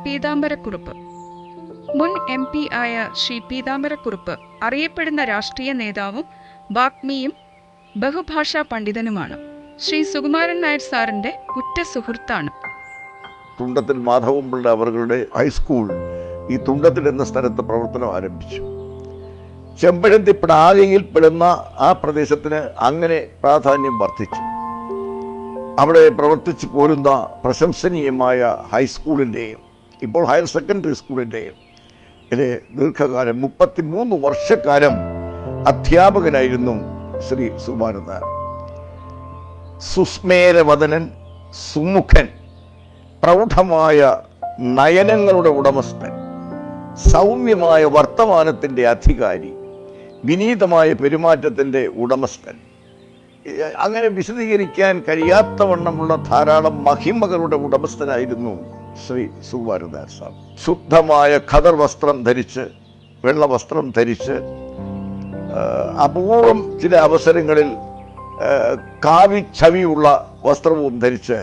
പീതാംബരക്കുറുപ്പ്. മുൻ MP ആയ ശ്രീ പീതാംബരക്കുറുപ്പ് അറിയപ്പെടുന്ന രാഷ്ട്രീയ നേതാവും വാഗ്മിയും ബഹുഭാഷാ പണ്ഡിതനുമാണ്. ശ്രീ സുകുമാരൻ നായർ സാറിൻ്റെ ഉറ്റ സുഹൃത്താണ്. തുണ്ടത്തിൽ മാധവൻപിള്ള അവരുടെ ഹൈസ്കൂൾ ഈ തുണ്ടത്തിൽ എന്ന സ്ഥലത്ത് പ്രവർത്തനം ആരംഭിച്ചു. ചെമ്പഴന്തി പ്രാതിയിൽ പെടുന്ന ആ പ്രദേശത്തിന് അങ്ങനെ പ്രാധാന്യം വർദ്ധിച്ചു. അവിടെ പ്രവർത്തിച്ചു പോരുന്ന പ്രശംസനീയമായ ഹൈസ്കൂളിൻ്റെയും ഇപ്പോൾ ഹയർ സെക്കൻഡറി സ്കൂളിൻ്റെയും ദീർഘകാലം 33 വർഷക്കാലം അധ്യാപകനായിരുന്നു ശ്രീ സുകുമാരൻ നായർ. സുസ്മേരവദനൻ, സുമുഖൻ, പ്രൗഢമായ നയനങ്ങളുടെ ഉടമസ്ഥൻ, സൗമ്യമായ വർത്തമാനത്തിൻ്റെ അധികാരി, വിനീതമായ പെരുമാറ്റത്തിൻ്റെ ഉടമസ്ഥൻ, അങ്ങനെ വിശദീകരിക്കാൻ കഴിയാത്തവണ്ണമുള്ള ധാരാളം മഹിമകളുടെ ഉടമസ്ഥനായിരുന്നു ശ്രീ സുകുമാരൻ നായർ സാർ. ശുദ്ധമായ ഖദർ വസ്ത്രം ധരിച്ച്, വെള്ള വസ്ത്രം ധരിച്ച്, അപൂർവം ചില അവസരങ്ങളിൽ കാവിച്ചവിയുള്ള വസ്ത്രവും ധരിച്ച്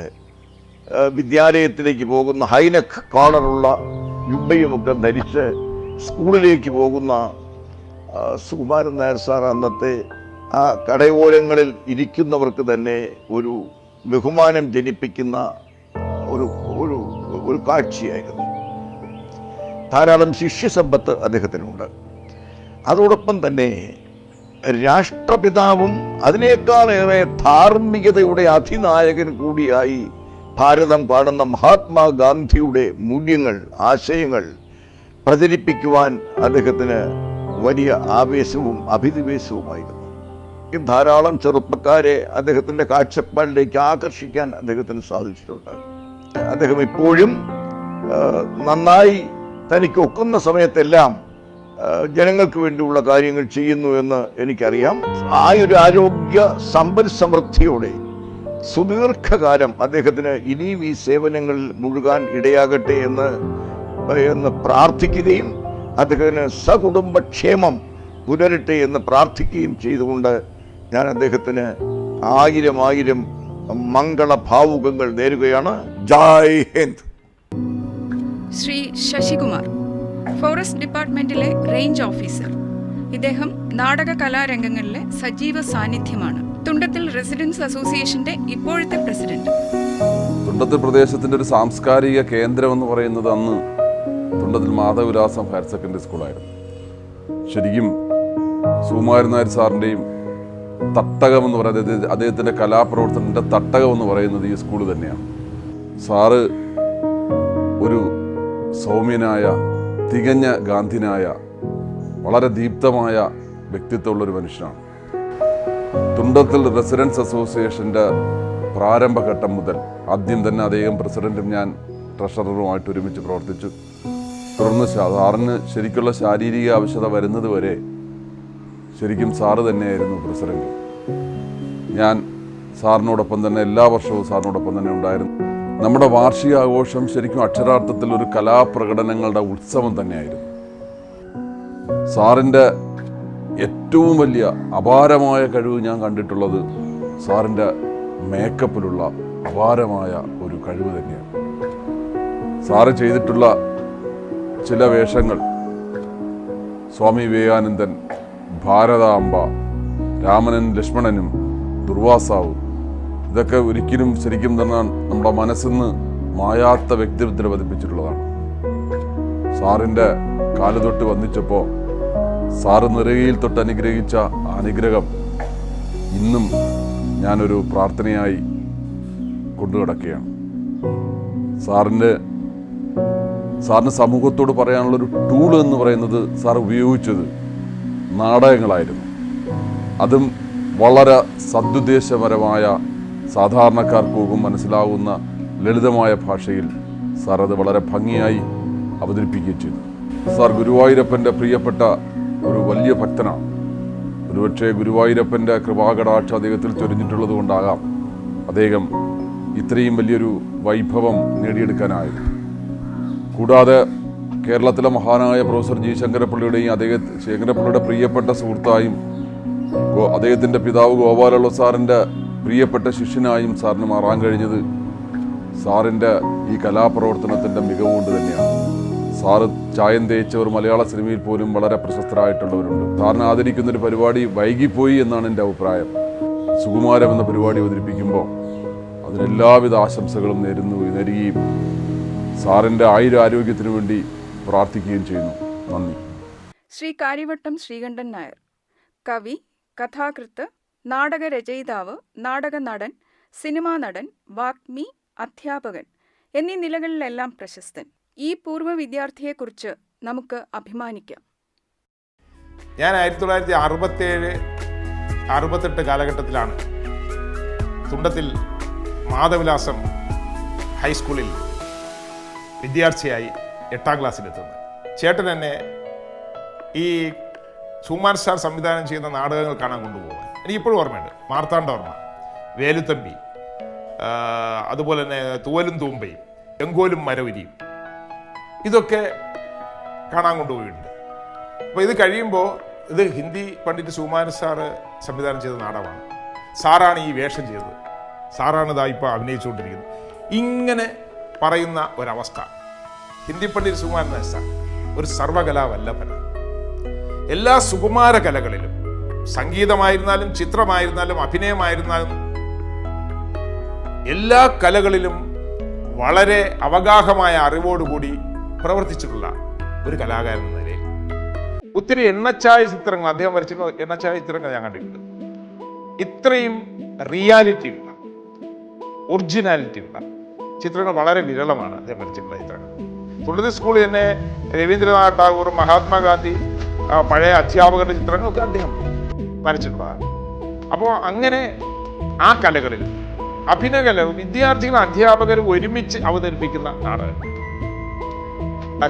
വിദ്യാലയത്തിലേക്ക് പോകുന്ന ഹൈനെക്ക് കോളറുള്ള യുബയുമൊക്കെ ധരിച്ച് സ്കൂളിലേക്ക് പോകുന്ന സുകുമാരൻ നായർ സാർ അന്നത്തെ ആ കടയോരങ്ങളിൽ ഇരിക്കുന്നവർക്ക് തന്നെ ഒരു ബഹുമാനം ജനിപ്പിക്കുന്ന ഒരു കാഴ്ചയായിരുന്നു. ധാരാളം ശിഷ്യസമ്പത്ത് അദ്ദേഹത്തിനുണ്ട്. അതോടൊപ്പം തന്നെ രാഷ്ട്രപിതാവും അതിനേക്കാളേറെ ധാർമ്മികതയുടെ അധിനായകൻ കൂടിയായി ഭാരതം കാണുന്ന മഹാത്മാഗാന്ധിയുടെ മൂല്യങ്ങൾ, ആശയങ്ങൾ പ്രചരിപ്പിക്കുവാൻ അദ്ദേഹത്തിന് വലിയ ആവേശവും അഭിനിവേശവുമായിരുന്നു. ധാരാളം ചെറുപ്പക്കാരെ അദ്ദേഹത്തിൻ്റെ കാഴ്ചപ്പാടിലേക്ക് ആകർഷിക്കാൻ അദ്ദേഹത്തിന് സാധിച്ചിട്ടുണ്ട്. അദ്ദേഹം ഇപ്പോഴും നന്നായി തനിക്ക് ഒക്കുന്ന സമയത്തെല്ലാം ജനങ്ങൾക്ക് വേണ്ടിയുള്ള കാര്യങ്ങൾ ചെയ്യുന്നു എന്ന് എനിക്കറിയാം. ആ ഒരു ആരോഗ്യ സമ്പൽ സമൃദ്ധിയോടെ സുദീർഘകാലം അദ്ദേഹത്തിന് ഇനിയും ഈ സേവനങ്ങളിൽ മുഴുകാൻ ഇടയാകട്ടെ എന്ന് പ്രാർത്ഥിക്കുകയും അദ്ദേഹത്തിന് സകുടുംബക്ഷേമം പുലരട്ടെ എന്ന് പ്രാർത്ഥിക്കുകയും ചെയ്തുകൊണ്ട് ഞാൻ അദ്ദേഹത്തിന് ആയിരം മംഗളഭാവുകങ്ങൾ നേരുകയാണ്. ജയ് ഹിന്ദ്. ശ്രീ ശശികുമാർ, ഫോറസ്റ്റ് ഡിപ്പാർട്ട്മെന്റിലെ റേഞ്ച് ഓഫീസർ. ഇദ്ദേഹം നാടക കലാരംഗങ്ങളിലെ സജീവ സാന്നിധ്യമാണ്. തുണ്ടത്തിൽ റെസിഡൻസ് അസോസിയേഷന്റെ ഇപ്പോഴത്തെ പ്രസിഡന്റ്. തുണ്ടത്തിൽ പ്രദേശത്തിന്റെ ഒരു സാംസ്കാരിക കേന്ദ്രം എന്ന് പറയുന്നത് അന്ന് തുണ്ടത്തിൽ മാധവവിലാസം ഹയർ സെക്കൻഡറി സ്കൂളായിരുന്നു. ശരിക്കും സുകുമാരൻ നായർ സാറിൻ്റെയും തട്ടകം എന്ന് പറയുന്നത്, അദ്ദേഹത്തിൻ്റെ കലാപ്രവർത്തനത്തിൻ്റെ തട്ടകം എന്ന് പറയുന്നത് ഈ സ്കൂൾ തന്നെയാണ്. സാറ് ഒരു സൗമ്യനായ, തികഞ്ഞ ഗാന്ധിനായ, വളരെ ദീപ്തമായ വ്യക്തിത്വമുള്ളൊരു മനുഷ്യനാണ്. തുണ്ടത്തിൽ റെസിഡൻസ് അസോസിയേഷൻ്റെ പ്രാരംഭഘട്ടം മുതൽ ആദ്യം തന്നെ അദ്ദേഹം പ്രസിഡന്റും ഞാൻ ട്രഷററുമായിട്ട് ഒരുമിച്ച് പ്രവർത്തിച്ചു. തുടർന്ന് സാറിന് ശരിക്കുള്ള ശാരീരിക ആവശ്യത വരുന്നത് വരെ ശരിക്കും സാറ് തന്നെയായിരുന്നു പ്രസിഡന്റ്. ഞാൻ സാറിനോടൊപ്പം തന്നെ എല്ലാ വർഷവും സാറിനോടൊപ്പം തന്നെ ഉണ്ടായിരുന്നു. നമ്മുടെ വാർഷിക ആഘോഷം ശരിക്കും അക്ഷരാർത്ഥത്തിൽ ഒരു കലാപ്രകടനങ്ങളുടെ ഉത്സവം തന്നെയായിരുന്നു. സാറിൻ്റെ ഏറ്റവും വലിയ അപാരമായ കഴിവ് ഞാൻ കണ്ടിട്ടുള്ളത് സാറിൻ്റെ മേക്കപ്പിലുള്ള അപാരമായ ഒരു കഴിവ് തന്നെയാണ്. സാറ് ചെയ്തിട്ടുള്ള ചില വേഷങ്ങൾ, സ്വാമി വിവേകാനന്ദൻ, ഭാരതാംബ, രാമനും ലക്ഷ്മണനും, ദുർവാസാവും, ഇതൊക്കെ ഒരിക്കലും ശരിക്കും തന്നെ നമ്മുടെ മനസ്സിന്ന് മായാത്ത വ്യക്തിത്വത്തിൽ പതിപ്പിച്ചിട്ടുള്ളതാണ്. സാറിൻ്റെ കാലുതൊട്ട് വന്നിച്ചപ്പോൾ സാറ് നിറയിൽ തൊട്ട് അനുഗ്രഹിച്ച അനുഗ്രഹം ഇന്നും ഞാനൊരു പ്രാർത്ഥനയായി കൊണ്ടുകിടക്കുകയാണ്. സാറിന് സമൂഹത്തോട് പറയാനുള്ളൊരു ടൂൾ എന്ന് പറയുന്നത് സാർ ഉപയോഗിച്ചത് നാടകങ്ങളായിരുന്നു. അതും വളരെ സദുദ്ദേശപരമായ, സാധാരണക്കാർക്കും മനസ്സിലാവുന്ന ലളിതമായ ഭാഷയിൽ സാർ അത് വളരെ ഭംഗിയായി അവതരിപ്പിക്കുകയും ചെയ്തു. സാർ ഗുരുവായൂരപ്പൻ്റെ പ്രിയപ്പെട്ട ഒരു വലിയ ഭക്തനാണ്. ഒരുപക്ഷെ ഗുരുവായൂരപ്പൻ്റെ കൃപാകടാക്ഷം അദ്ദേഹത്തിൽ ചൊരിഞ്ഞിട്ടുള്ളത് കൊണ്ടാകാം അദ്ദേഹം ഇത്രയും വലിയൊരു വൈഭവം നേടിയെടുക്കാനായത്. കൂടാതെ കേരളത്തിലെ മഹാനായ പ്രൊഫസർ ജി ശങ്കരപ്പിള്ളയുടെയും ശങ്കരപ്പിള്ളയുടെ പ്രിയപ്പെട്ട സുഹൃത്തായും അദ്ദേഹത്തിൻ്റെ പിതാവ് ഗോപാലള്ള സാറിൻ്റെ പ്രിയപ്പെട്ട ശിഷ്യനായും സാറിന് മാറാൻ കഴിഞ്ഞത് സാറിൻ്റെ ഈ കലാപ്രവർത്തനത്തിൻ്റെ മികവുകൊണ്ട് തന്നെയാണ്. സാറ് ചായം തേച്ചവർ മലയാള സിനിമയിൽ പോലും വളരെ പ്രശസ്തരായിട്ടുള്ളവരുണ്ട്. സാറിനെ ആദരിക്കുന്നൊരു പരിപാടി വൈകിപ്പോയി എന്നാണ് എൻ്റെ അഭിപ്രായം. സുകുമാരം എന്ന പരിപാടി അവതരിപ്പിക്കുമ്പോൾ അതിനെല്ലാവിധ ആശംസകളും നേരുകയും സാറിൻ്റെ ആയുരാരോഗ്യത്തിനു വേണ്ടി പ്രാർത്ഥിക്കുകയും ചെയ്യുന്നു. നന്ദി. ശ്രീ കാര്യവട്ടം ശ്രീകണ്ഠൻ നായർ, കവി, കഥാകൃത്ത്, നാടകരചയിതാവ്, നാടക നടൻ, സിനിമാ നടൻ, വാഗ്മി, അധ്യാപകൻ എന്നീ നിലകളിലെല്ലാം പ്രശസ്തൻ. ഈ പൂർവ്വ വിദ്യാർത്ഥിയെക്കുറിച്ച് നമുക്ക് അഭിമാനിക്കാം. ഞാൻ 1967-68 കാലഘട്ടത്തിലാണ് തുണ്ടത്തിൽ മാധവിലാസം ഹൈസ്കൂളിൽ വിദ്യാർത്ഥിയായി 8ാം ക്ലാസ്സിലെത്തുന്നത്. ചേട്ടൻ എന്നെ ഈ സുകുമാരൻ സാർ സംവിധാനം ചെയ്യുന്ന നാടകങ്ങൾ കാണാൻ കൊണ്ടുപോകാൻ എനിക്കിപ്പോഴും ഓർമ്മയുണ്ട്. മാർത്താണ്ഡവർമ്മ, വേലുത്തമ്പി, അതുപോലെ തന്നെ തൂവലും തൂമ്പയും, എങ്കോലും മരവരിയും, ഇതൊക്കെ കാണാൻ കൊണ്ടുപോയിട്ടുണ്ട്. അപ്പോൾ ഇത് കഴിയുമ്പോൾ ഇത് ഹിന്ദി പണ്ഡിറ്റ് സുകുമാരൻ സാറ് സംവിധാനം ചെയ്ത നാടകമാണ്. സാറാണ് ഈ വേഷം ചെയ്തത്, സാറാണ് ഇതാ ഇപ്പോൾ അഭിനയിച്ചുകൊണ്ടിരിക്കുന്നത്. ഇങ്ങനെ പറയുന്ന ഒരവസ്ഥ. ഹിന്ദി പണ്ഡിറ്റ് സുകുമാരൻ സാർ ഒരു സർവകലാവല്ലഭനാണ്. എല്ലാ സുകുമാര കലകളിലും, സംഗീതമായിരുന്നാലും ചിത്രമായിരുന്നാലും അഭിനയമായിരുന്നാലും എല്ലാ കലകളിലും വളരെ അവഗാഹമായ അറിവോടുകൂടി പ്രവർത്തിച്ചിട്ടുള്ള ഒരു കലാകാരൻ എന്ന നിലയിൽ ഒത്തിരി എണ്ണച്ചായ ചിത്രങ്ങൾ അദ്ദേഹം വരച്ചിട്ടുള്ള എണ്ണച്ചായ ചിത്രങ്ങൾ ഞാൻ കണ്ടിട്ടുണ്ട്. ഇത്രയും റിയാലിറ്റി ഉള്ള, ഒറിജിനാലിറ്റി ഉള്ള ചിത്രങ്ങൾ വളരെ വിരളമാണ് അദ്ദേഹം വരച്ചിട്ടുള്ള ചിത്രങ്ങൾ. തുണ്ടത്തിൽ സ്കൂളിൽ തന്നെ രവീന്ദ്രനാഥ് ടാഗോർ, മഹാത്മാഗാന്ധി, പഴയ അധ്യാപകരുടെ ചിത്രങ്ങളൊക്കെ അദ്ദേഹം വരച്ചിട്ടുള്ളതാണ്. അപ്പോൾ അങ്ങനെ ആ കലകളിൽ അഭിനയകല വിദ്യാർത്ഥികളും അധ്യാപകരും ഒരുമിച്ച് അവതരിപ്പിക്കുന്ന നാടകം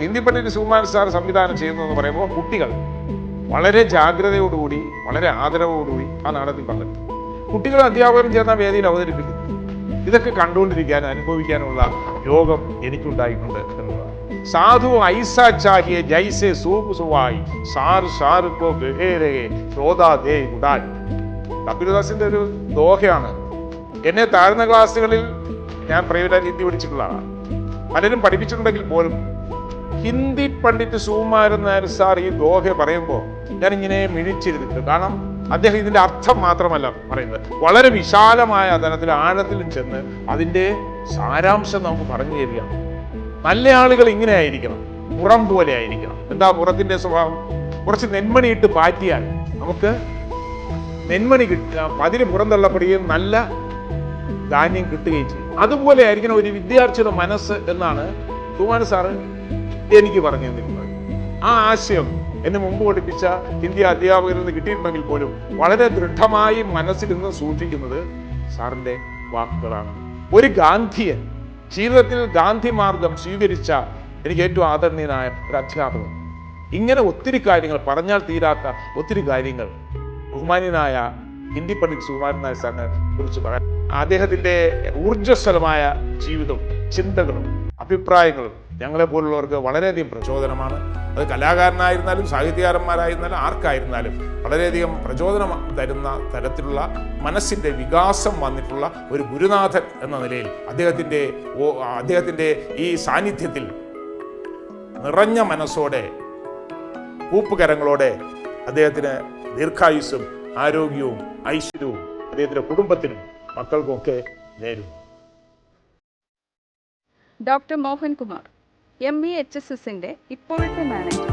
ഹിന്ദി പണ്ഡിറ്റ് സുകുമാരൻ സാർ സംവിധാനം ചെയ്യുന്നതെന്ന് പറയുമ്പോൾ കുട്ടികൾ വളരെ ജാഗ്രതയോടുകൂടി, വളരെ ആദരവോടുകൂടി ആ നാടകത്തിൽ പങ്കെടുത്തു. കുട്ടികളും അധ്യാപകരും ചേർന്ന വേദിയിൽ അവതരിപ്പിക്കുന്നു. ഇതൊക്കെ കണ്ടുകൊണ്ടിരിക്കാനും അനുഭവിക്കാനുള്ള യോഗം എനിക്കുണ്ടായിട്ടുണ്ട് എന്നുള്ളതാണ്. സാധു ഐസ ചാഹിയെ ജൈസെ സൂപ് സുവായി സാർ സാറുക്കോ ഗഹേരേ ശ്രോതാ ദേ ഗുഡാൻ. കപിലദാസിന്റെ ഒരു ദോഹയാണ്. എന്നെ താഴ്ന്ന ക്ലാസ്സുകളിൽ ഞാൻ പ്രൈവറ്റായി ഹിന്ദി പഠിച്ചിട്ടുള്ളതാണ്. പലരും പഠിപ്പിച്ചിട്ടുണ്ടെങ്കിൽ പോലും ഹിന്ദി പണ്ഡിറ്റ് സുകുമാരൻ നായർ സാർ ഈ ദോഹ പറയുമ്പോൾ ഞാനിങ്ങനെ മിഴിച്ചിരുന്നിട്ട്, കാരണം അദ്ദേഹം ഇതിൻ്റെ അർത്ഥം മാത്രമല്ല പറയുന്നത്, വളരെ വിശാലമായ തലത്തിൽ ആഴത്തിലും ചെന്ന് അതിൻ്റെ സാരാംശം നമുക്ക് പറഞ്ഞു തരികയാണ്. നല്ല ആളുകൾ ഇങ്ങനെ ആയിരിക്കണം, പുറം പോലെ ആയിരിക്കണം. എന്താ പുറത്തിൻ്റെ സ്വഭാവം? കുറച്ച് നെന്മണിയിട്ട് പാറ്റിയാൽ നമുക്ക് നെന്മണി കിട്ടുക, അതിന് പുറന്തള്ളപ്പെടുകയും നല്ല ധാന്യം കിട്ടുകയും ചെയ്യും. അതുപോലെ ആയിരിക്കണം ഒരു വിദ്യാർത്ഥിയുടെ മനസ്സ് എന്നാണ് സുകുമാരൻ സാറ് എനിക്ക് പറഞ്ഞു തന്നിരുന്നത്. ആ ആശയം എന്നെ മുമ്പ് പഠിപ്പിച്ച ഹിന്ദി അധ്യാപകരിൽ നിന്ന് കിട്ടിയിട്ടുണ്ടെങ്കിൽ പോലും വളരെ ദൃഢമായി മനസ്സിൽ നിന്ന് സൂക്ഷിക്കുന്നത് സാറിൻ്റെ വാക്കുകളാണ്. ഒരു ഗാന്ധിയൻ, ജീവിതത്തിൽ ഗാന്ധി മാർഗം സ്വീകരിച്ച എനിക്ക് ഏറ്റവും ആദരണീയനായ ഒരു അധ്യാപകൻ. ഇങ്ങനെ ഒത്തിരി കാര്യങ്ങൾ, പറഞ്ഞാൽ തീരാത്ത ഒത്തിരി കാര്യങ്ങൾ ബഹുമാന്യനായ ഹിന്ദി പണ്ഡിറ്റ് സുകുമാരൻ നായർ സാറിനെ കുറിച്ച് പറയാം. അദ്ദേഹത്തിൻ്റെ ഊർജ്ജസ്വലമായ ജീവിതവും ചിന്തകളും അഭിപ്രായങ്ങളും ഞങ്ങളെ പോലുള്ളവർക്ക് വളരെയധികം പ്രചോദനമാണ്. അത് കലാകാരനായിരുന്നാലും സാഹിത്യകാരന്മാരായിരുന്നാലും ആർക്കായിരുന്നാലും വളരെയധികം പ്രചോദനം തരുന്ന തരത്തിലുള്ള മനസ്സിൻ്റെ വികാസം വന്നിട്ടുള്ള ഒരു ഗുരുനാഥൻ എന്ന നിലയിൽ അദ്ദേഹത്തിൻ്റെ ഈ സാന്നിധ്യത്തിൽ നിറഞ്ഞ മനസ്സോടെ, കൂപ്പുകരങ്ങളോടെ അദ്ദേഹത്തിന് ദീർഘായുസ്സും ആരോഗ്യവും ഐശ്വര്യവും അദ്ദേഹത്തിൻ്റെ കുടുംബത്തിനും മക്കൾക്കുമൊക്കെ നേരുന്നു. ഡോക്ടർ മോഹൻകുമാർ, MBHSSന്റെ ഇപ്പോഴത്തെ മാനേജർ.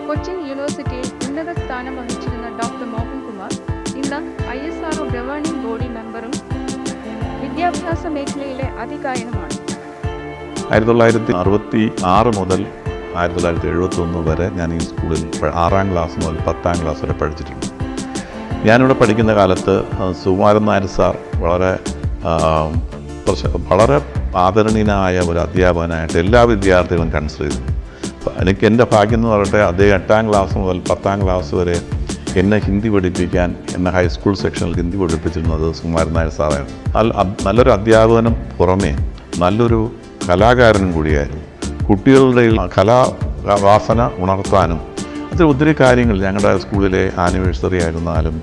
കൊച്ചിൻ യൂണിവേഴ്സിറ്റിയിൽ ഉന്നത സ്ഥാനം വഹിച്ചിരുന്ന ഡോക്ടർ മോഹൻകുമാർ ഇന്ന് ISRO ഗവേണിംഗ് ബോഡി മെമ്പറും വിദ്യാഭ്യാസ മേഖലയിലെ അധികായനുമാണ്. 1966 മുതൽ 1971 വരെ ഞാൻ ഈ സ്കൂളിൽ 6ാം ക്ലാസ് മുതൽ 10ാം ക്ലാസ് വരെ പഠിച്ചിട്ടുണ്ട്. ഞാനിവിടെ പഠിക്കുന്ന കാലത്ത് സുകുമാരൻ നായർ സാർ വളരെ ആദരണീയനായ ഒരു അധ്യാപകനായിട്ട് എല്ലാ വിദ്യാർത്ഥികളും കൺസിഡർ ചെയ്തു. എനിക്ക് എൻ്റെ ഭാഗ്യം എന്ന് പറയട്ടെ, അദ്ദേഹം 8ാം ക്ലാസ് മുതൽ 10ാം ക്ലാസ് വരെ എന്നെ ഹിന്ദി പഠിപ്പിക്കാൻ, എന്നെ ഹൈസ്കൂൾ സെക്ഷനിൽ ഹിന്ദി പഠിപ്പിച്ചിരുന്നത് സുകുമാരൻ നായർ സാറായിരുന്നു. നല്ലൊരു അധ്യാപകനും പുറമേ നല്ലൊരു കലാകാരനും കൂടിയായിരുന്നു. കുട്ടികളുടെ കലാവാസന ഉണർത്താനും അതിൽ ഒത്തിരി കാര്യങ്ങൾ, ഞങ്ങളുടെ സ്കൂളിലെ ആനിവേഴ്സറി ആയിരുന്നാലും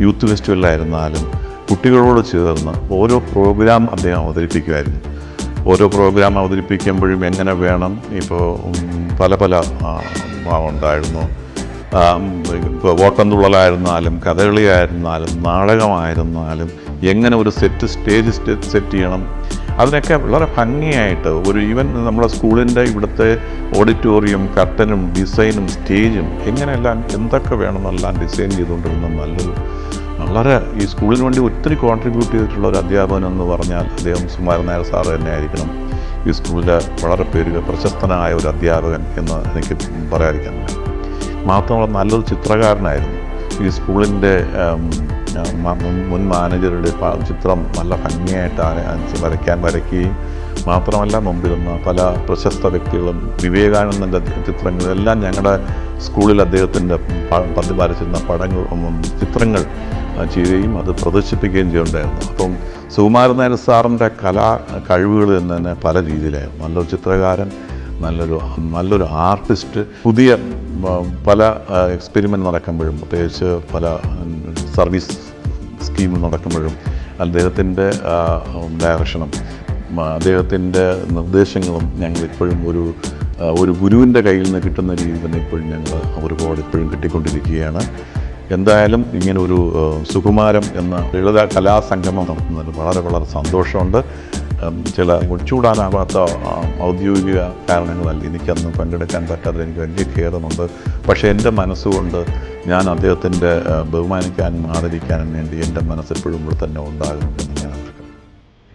യൂത്ത് ഫെസ്റ്റിവലായിരുന്നാലും കുട്ടികളോട് ചേർന്ന് ഓരോ പ്രോഗ്രാം അദ്ദേഹം അവതരിപ്പിക്കുമായിരുന്നു. ഓരോ പ്രോഗ്രാം അവതരിപ്പിക്കുമ്പോഴും എങ്ങനെ വേണം, ഇപ്പോൾ പല പല ഉണ്ടായിരുന്നു. ഇപ്പോൾ ഓട്ടംതുള്ളലായിരുന്നാലും കഥകളിയായിരുന്നാലും നാടകമായിരുന്നാലും എങ്ങനെ ഒരു സ്റ്റേജ് സെറ്റ് ചെയ്യണം, അതിനൊക്കെ വളരെ ഭംഗിയായിട്ട് ഒരു ഈവൻ നമ്മുടെ സ്കൂളിൻ്റെ ഇവിടുത്തെ ഓഡിറ്റോറിയം കർട്ടനും ഡിസൈനും സ്റ്റേജും എങ്ങനെയെല്ലാം എന്തൊക്കെ വേണമെന്നെല്ലാം ഡിസൈൻ ചെയ്തുകൊണ്ടിരുന്ന വളരെ ഈ സ്കൂളിന് വേണ്ടി ഒത്തിരി കോൺട്രിബ്യൂട്ട് ചെയ്തിട്ടുള്ള ഒരു അധ്യാപകൻ എന്ന് പറഞ്ഞാൽ അദ്ദേഹം സുകുമാരൻ നായർ സാറ് തന്നെ ആയിരിക്കണം. ഈ സ്കൂളിലെ വളരെ പ്രശസ്തനായ ഒരു അധ്യാപകൻ എന്ന് എനിക്ക് പറയാതിരിക്കാൻ പറ്റും. മാത്രമല്ല നല്ലൊരു ചിത്രകാരനായിരുന്നു. ഈ സ്കൂളിൻ്റെ മുൻ മാനേജറുടെ ചിത്രം നല്ല ഭംഗിയായിട്ട് വരയ്ക്കുകയും മാത്രമല്ല മുമ്പിരുന്ന പല പ്രശസ്ത വ്യക്തികളും വിവേകാനന്ദൻ്റെ ചിത്രങ്ങളെല്ലാം ഞങ്ങളുടെ സ്കൂളിൽ അദ്ദേഹത്തിൻ്റെ വരച്ചിരുന്ന ചിത്രങ്ങൾ ചെയ്യുകയും അത് പ്രദർശിപ്പിക്കുകയും ചെയ്യുന്നുണ്ടായിരുന്നു. അപ്പം സുകുമാരൻ നായർ സാറിൻ്റെ കഴിവുകൾ തന്നെ പല രീതിയിലായിരുന്നു. നല്ലൊരു ചിത്രകാരൻ, നല്ലൊരു ആർട്ടിസ്റ്റ്. പുതിയ പല എക്സ്പെരിമെൻ്റ് നടക്കുമ്പോഴും, പ്രത്യേകിച്ച് പല സർവീസ് സ്കീം നടക്കുമ്പോഴും അദ്ദേഹത്തിൻ്റെ ഡയറക്ഷനും അദ്ദേഹത്തിൻ്റെ നിർദ്ദേശങ്ങളും ഞങ്ങൾ ഇപ്പോഴും ഒരു ഗുരുവിൻ്റെ കയ്യിൽ നിന്ന് കിട്ടുന്ന രീതിയിൽ തന്നെ ഇപ്പോഴും ഞങ്ങൾ ഒരുപാട് ഇപ്പോഴും കിട്ടിക്കൊണ്ടിരിക്കുകയാണ്. എന്തായാലും ഇങ്ങനെ ഒരു സുകുമാരം എന്ന ലളിത കലാസംഗമം നടത്തുന്നതിൽ വളരെ സന്തോഷമുണ്ട്. ചില ഒഴിച്ചുകൂടാനാവാത്ത ഔദ്യോഗിക കാരണങ്ങളല്ല എനിക്കന്ന് പങ്കെടുക്കാൻ പറ്റാതെ എനിക്ക് വലിയ ഖേദമുണ്ട്. പക്ഷേ എൻ്റെ മനസ്സുകൊണ്ട് ഞാൻ അദ്ദേഹത്തിൻ്റെ ബഹുമാനിക്കാനും ആദരിക്കാനും വേണ്ടി എൻ്റെ മനസ്സെപ്പോഴും ഇവിടെ തന്നെ ഉണ്ടാകും.